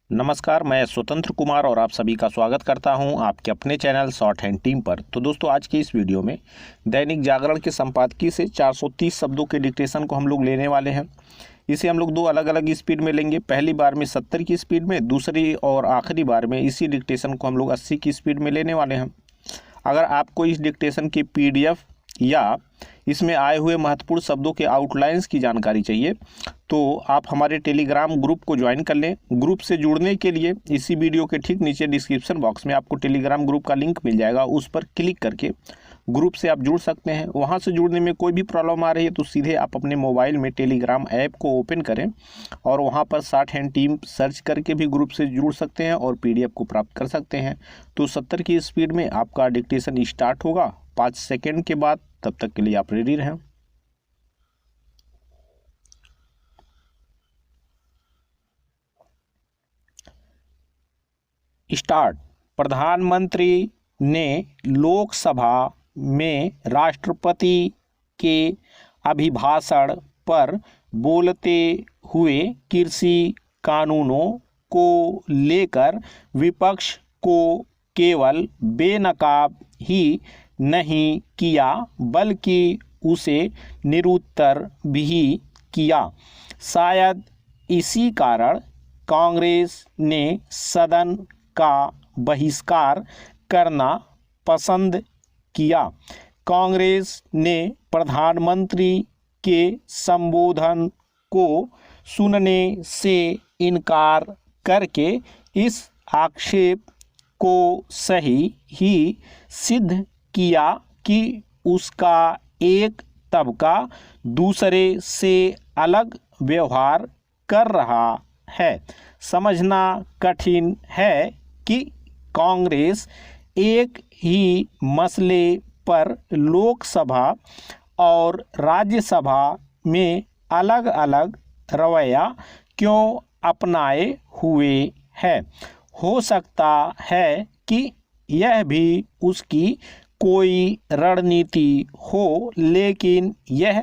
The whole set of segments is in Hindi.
नमस्कार, मैं स्वतंत्र कुमार और आप सभी का स्वागत करता हूं आपके अपने चैनल शॉर्ट हैंड टीम पर। तो दोस्तों, आज की इस वीडियो में दैनिक जागरण के संपादकीय से 430 शब्दों के डिक्टेशन को हम लोग लेने वाले हैं। इसे हम लोग दो अलग अलग स्पीड में लेंगे। पहली बार में 70 की स्पीड में, दूसरी और आखिरी बार में इसी डिक्टेशन को हम लोग 80 की स्पीड में लेने वाले हैं। अगर आपको इस डिक्टेशन की PDF या इसमें आए हुए महत्वपूर्ण शब्दों के आउटलाइंस की जानकारी चाहिए तो आप हमारे टेलीग्राम ग्रुप को ज्वाइन कर लें। ग्रुप से जुड़ने के लिए इसी वीडियो के ठीक नीचे डिस्क्रिप्शन बॉक्स में आपको टेलीग्राम ग्रुप का लिंक मिल जाएगा। उस पर क्लिक करके ग्रुप से आप जुड़ सकते हैं। वहां से जुड़ने में कोई भी प्रॉब्लम आ रही है तो सीधे आप अपने मोबाइल में टेलीग्राम ऐप को ओपन करें और वहां पर शॉर्ट हैंड टीम सर्च करके भी ग्रुप से जुड़ सकते हैं और PDF को प्राप्त कर सकते हैं। तो 70 की स्पीड में आपका डिक्टेशन स्टार्ट होगा 5 सेकेंड के बाद। तब तक के लिए आप रेडी रहें। स्टार्ट। प्रधानमंत्री ने लोकसभा में राष्ट्रपति के अभिभाषण पर बोलते हुए कृषि कानूनों को लेकर विपक्ष को केवल बेनकाब ही नहीं किया बल्कि उसे निरुत्तर भी किया। शायद इसी कारण कांग्रेस ने सदन का बहिष्कार करना पसंद किया। कांग्रेस ने प्रधानमंत्री के संबोधन को सुनने से इनकार करके इस आक्षेप को सही ही सिद्ध किया कि उसका एक तबका दूसरे से अलग व्यवहार कर रहा है। समझना कठिन है कि कांग्रेस एक ही मसले पर लोकसभा और राज्यसभा में अलग अलग रवैया क्यों अपनाए हुए है। हो सकता है कि यह भी उसकी कोई रणनीति हो, लेकिन यह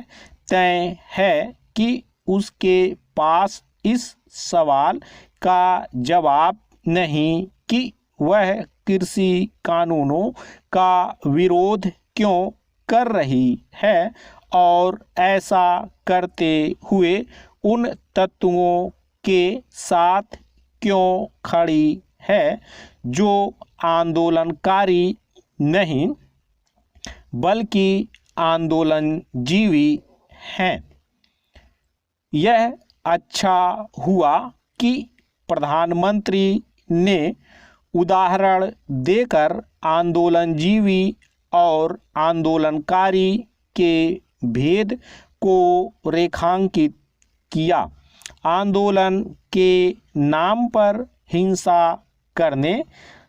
तय है कि उसके पास इस सवाल का जवाब नहीं कि वह कृषि कानूनों का विरोध क्यों कर रही है और ऐसा करते हुए उन तत्वों के साथ क्यों खड़ी है जो आंदोलनकारी नहीं बल्कि आंदोलनजीवी हैं। यह अच्छा हुआ कि प्रधानमंत्री ने उदाहरण देकर आंदोलनजीवी और आंदोलनकारी के भेद को रेखांकित किया। आंदोलन के नाम पर हिंसा करने,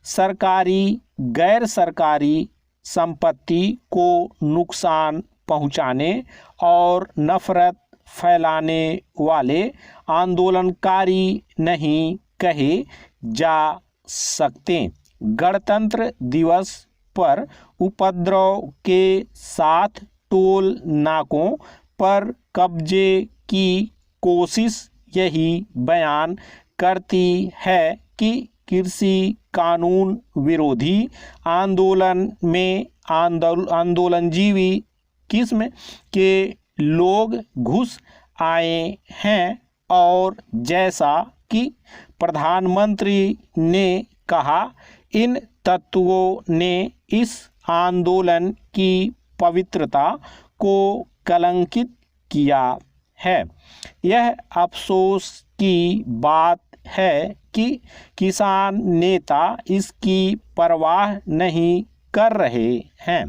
सरकारी गैर सरकारी संपत्ति को नुकसान पहुंचाने और नफरत फैलाने वाले आंदोलनकारी नहीं कहे जा सकते। गणतंत्र दिवस पर उपद्रव के साथ टोल नाकों पर कब्जे की कोशिश यही बयान करती है कि कृषि कानून विरोधी आंदोलन में आंदोलनजीवी किस्म के लोग घुस आए हैं और जैसा कि प्रधानमंत्री ने कहा, इन तत्वों ने इस आंदोलन की पवित्रता को कलंकित किया है। यह अफसोस की बात है कि किसान नेता इसकी परवाह नहीं कर रहे हैं।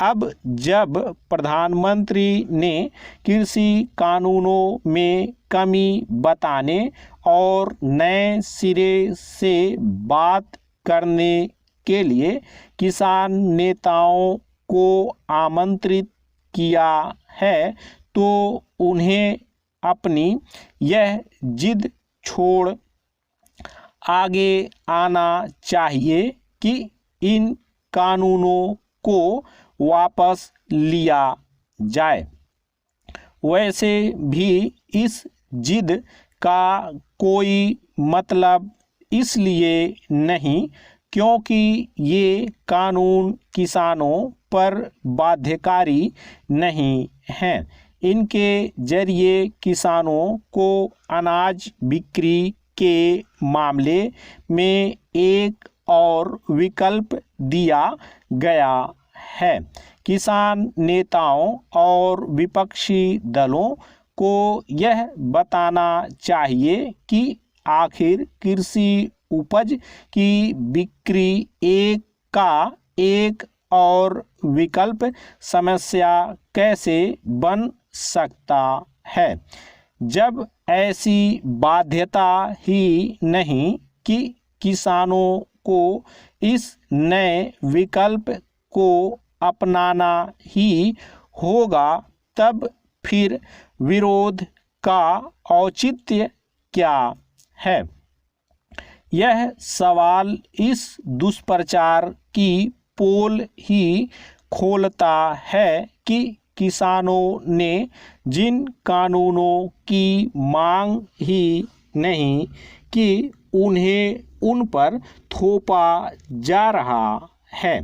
अब जब प्रधानमंत्री ने कृषि कानूनों में कमी बताने और नए सिरे से बात करने के लिए किसान नेताओं को आमंत्रित किया है तो उन्हें अपनी यह जिद छोड़ आगे आना चाहिए कि इन कानूनों को वापस लिया जाए। वैसे भी इस जिद का कोई मतलब इसलिए नहीं क्योंकि ये कानून किसानों पर बाध्यकारी नहीं हैं। इनके जरिए किसानों को अनाज बिक्री के मामले में एक और विकल्प दिया गया है। किसान नेताओं और विपक्षी दलों को यह बताना चाहिए कि आखिर कृषि उपज की बिक्री का एक और विकल्प समस्या कैसे बन सकता है, जब ऐसी बाध्यता ही नहीं कि किसानों को इस नए विकल्प को अपनाना ही होगा, तब फिर विरोध का औचित्य क्या है। यह सवाल इस दुष्प्रचार की पोल ही खोलता है कि किसानों ने जिन कानूनों की मांग ही नहीं कि उन्हें उन पर थोपा जा रहा है।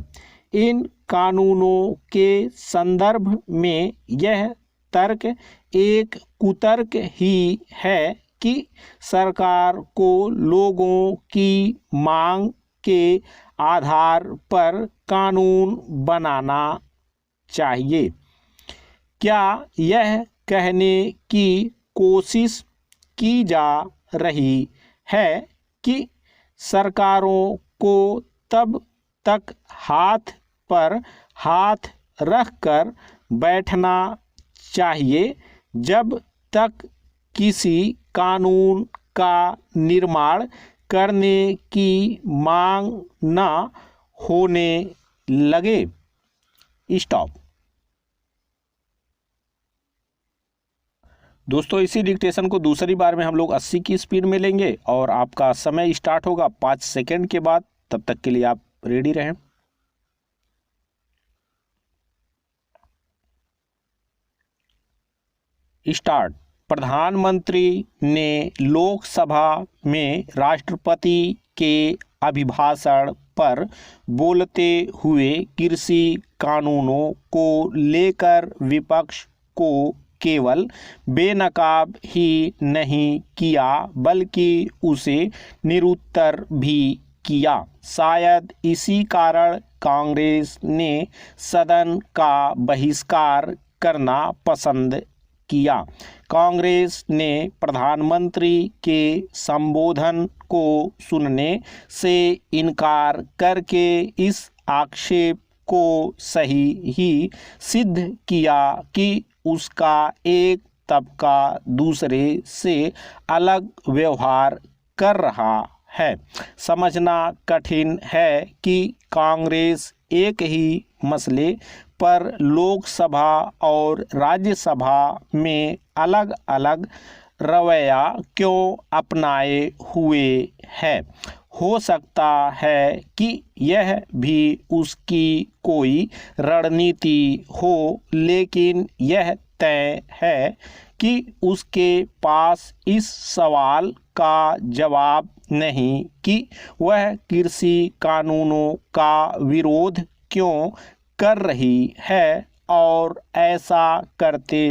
इन कानूनों के संदर्भ में यह तर्क एक कुतर्क ही है कि सरकार को लोगों की मांग के आधार पर कानून बनाना चाहिए। क्या यह कहने की कोशिश की जा रही है कि सरकारों को तब तक हाथ पर हाथ रखकर बैठना चाहिए जब तक किसी कानून का निर्माण करने की मांग न होने लगे। स्टॉप। दोस्तों, इसी डिक्टेशन को दूसरी बार में हम लोग 80 की स्पीड में लेंगे और आपका समय स्टार्ट होगा 5 सेकंड के बाद। तब तक के लिए आप रेडी रहें। स्टार्ट। प्रधानमंत्री ने लोकसभा में राष्ट्रपति के अभिभाषण पर बोलते हुए कृषि कानूनों को लेकर विपक्ष को केवल बेनकाब ही नहीं किया बल्कि उसे निरुत्तर भी किया। शायद इसी कारण कांग्रेस ने सदन का बहिष्कार करना पसंद किया। कांग्रेस ने प्रधानमंत्री के संबोधन को सुनने से इनकार करके इस आक्षेप को सही ही सिद्ध किया कि उसका एक तबका दूसरे से अलग व्यवहार कर रहा है। समझना कठिन है कि कांग्रेस एक ही मसले पर लोकसभा और राज्यसभा में अलग अलग रवैया क्यों अपनाए हुए है। हो सकता है कि यह भी उसकी कोई रणनीति हो, लेकिन यह तय है कि उसके पास इस सवाल का जवाब नहीं कि वह कृषि कानूनों का विरोध क्यों कर रही है और ऐसा करते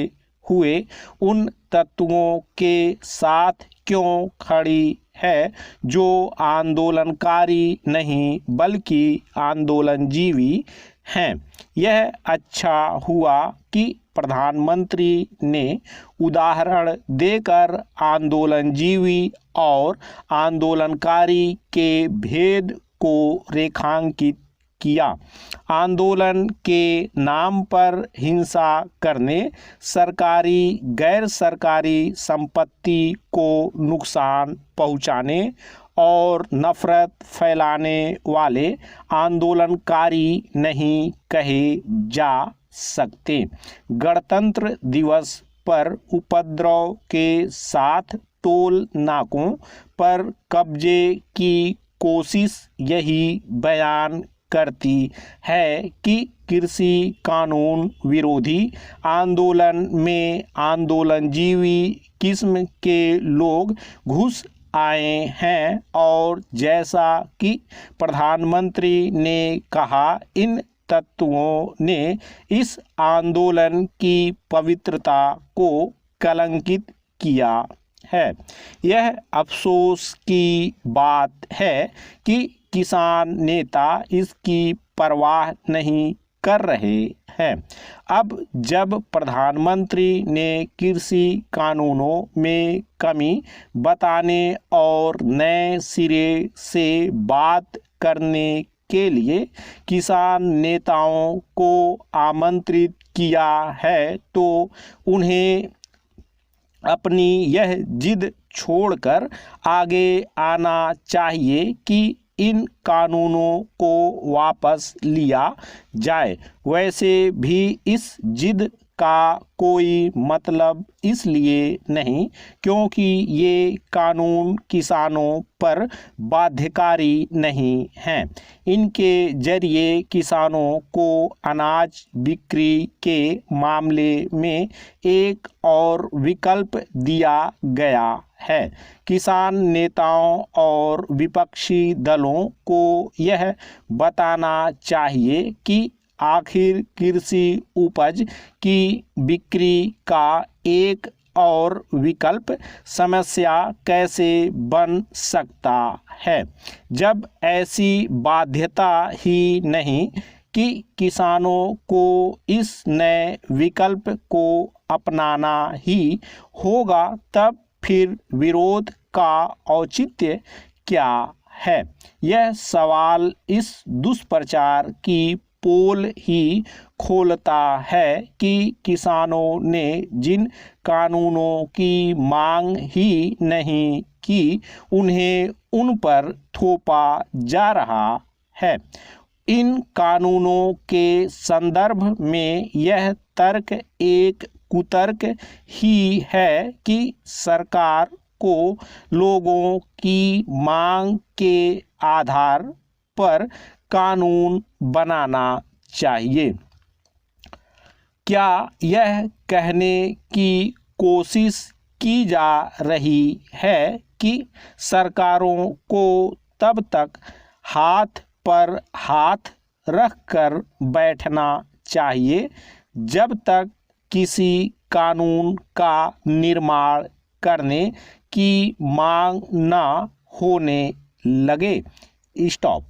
हुए उन तत्वों के साथ क्यों खड़ी है जो आंदोलनकारी नहीं बल्कि आंदोलनजीवी हैं। यह अच्छा हुआ कि प्रधानमंत्री ने उदाहरण देकर आंदोलनजीवी और आंदोलनकारी के भेद को रेखांकित किया। आंदोलन के नाम पर हिंसा करने, सरकारी गैर सरकारी संपत्ति को नुकसान पहुंचाने और नफरत फैलाने वाले आंदोलनकारी नहीं कहे जा सकते। गणतंत्र दिवस पर उपद्रव के साथ टोल नाकों पर कब्जे की कोशिश यही बयान करती है कि कृषि कानून विरोधी आंदोलन में आंदोलनजीवी किस्म के लोग घुस आए हैं और जैसा कि प्रधानमंत्री ने कहा, इन तत्वों ने इस आंदोलन की पवित्रता को कलंकित किया है। यह अफसोस की बात है कि किसान नेता इसकी परवाह नहीं कर रहे हैं। अब जब प्रधानमंत्री ने कृषि कानूनों में कमी बताने और नए सिरे से बात करने के लिए किसान नेताओं को आमंत्रित किया है, तो उन्हें अपनी यह जिद छोड़कर आगे आना चाहिए कि इन कानूनों को वापस लिया जाए। वैसे भी इस जिद का कोई मतलब इसलिए नहीं क्योंकि ये कानून किसानों पर बाध्यकारी नहीं हैं। इनके जरिए किसानों को अनाज बिक्री के मामले में एक और विकल्प दिया गया है। किसान नेताओं और विपक्षी दलों को यह बताना चाहिए कि आखिर कृषि उपज की बिक्री का एक और विकल्प समस्या कैसे बन सकता है, जब ऐसी बाध्यता ही नहीं कि किसानों को इस नए विकल्प को अपनाना ही होगा, तब फिर विरोध का औचित्य क्या है। यह सवाल इस दुष्प्रचार की पोल ही खोलता है कि किसानों ने जिन कानूनों की मांग ही नहीं की, उन्हें उन पर थोपा जा रहा है। इन कानूनों के संदर्भ में यह तर्क एक कुतर्क ही है कि सरकार को लोगों की मांग के आधार पर कानून बनाना चाहिए। क्या यह कहने की कोशिश की जा रही है कि सरकारों को तब तक हाथ पर हाथ रखकर बैठना चाहिए जब तक किसी कानून का निर्माण करने की मांग न होने लगे? स्टॉप।